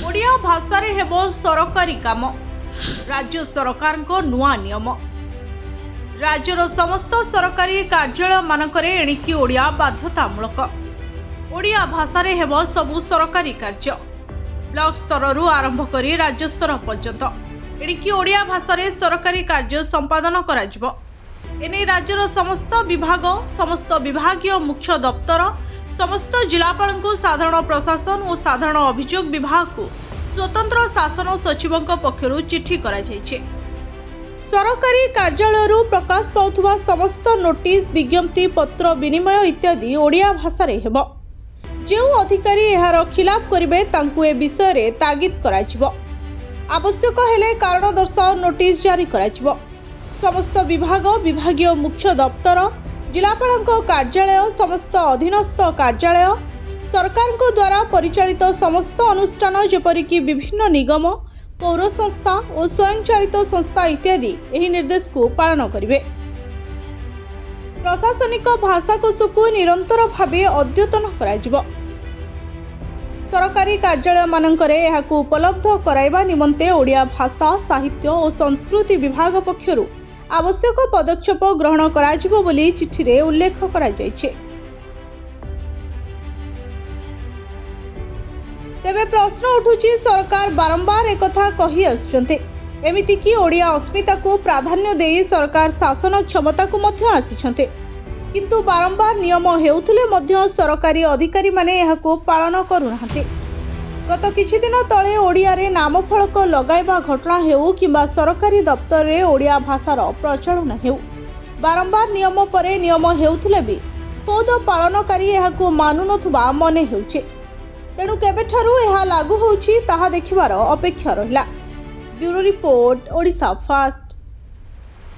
ओडिया भाषा रे हेबो सरकारी काम। राज्य सरकार को नुआ नियम। राज्यर समस्त सरकारी कार्यालय मानकरे एणिकी ओडिया बाध्यतामूलक। ओडिया भाषा रे हेबो सबु सरकारी कार्य ब्लॉक स्तर आरंभ करी राज्य स्तर पर्यंत एणिकी ओडिया भाषा रे सरकारी कार्य संपादन कराजिबो। एने राज्यर समस्त विभाग, समस्त विभागीय मुख्य दप्तर, समस्त जिलापाल को साधारण प्रशासन और साधारण अभियोग विभाग को स्वतंत्र शासन सचिव पक्षर चिठी करा जायछि। सरकारी कार्यालय प्रकाश पाउथुवा समस्त नोटिस, विज्ञप्ति पत्र, विनिमय इत्यादि ओडिया भाषा रे हेबो। जो अधिकारी एहार खिलाफ करिवे तांकु ए विषय रे तागिद कराजिबो। आवश्यक हेले कारण दर्शाओ नोटिस जारी कराजिबो। समस्त विभाग, विभागीय मुख्य दप्तर, जिलापालଙ୍କ कार्यालय, समस्त अधीनस्थ कार्यालय, सरकार को द्वारा परिचालित समस्त अनुष्ठान जेपरिक विभिन्न निगम, पौर संस्था और स्वयंचालित संस्था इत्यादि एही निर्देश को पालन करिवे। प्रशासनिक भाषाकोश को निरंतर भावे अद्यतन कराजिबो। सरकारी कार्यालय मानकरे एहाकु उपलब्ध कराइबा निमंते ओडिया भाषा, साहित्य और संस्कृति विभाग पक्षरु आवश्यक पदक्षेप ग्रहण कराजिबो बोली चिठी रे उल्लेख करा जायछि। तेबे प्रश्न उठुछि, सरकार बारंबार एकथा कहि आछन्ते, एमिति कि ओडिया अस्मिता को प्राधान्य देई सरकार शासन क्षमता को मध्य आसिछन्ते, किंतु बारंबार नियम हेउथुले मध्य सरकारी अधिकारी माने एहाको पालन करूनाहांते। गत किछि दिन तळे ओडिया रे नामफलक लगाइबा घटना हेउ किंबा सरकारी दफ्तर रे ओडिया भाषार प्रचलन हेउ, बारंबार नियम परे नियम हेउथुले भी खोद पालनकारी एहाको मानु नथुबा मने हेउचे। तेणु केबेठारु एहा लागू होउछि ताहा देखिबार अपेक्षा रहिला। Bureau report, Odisha fast.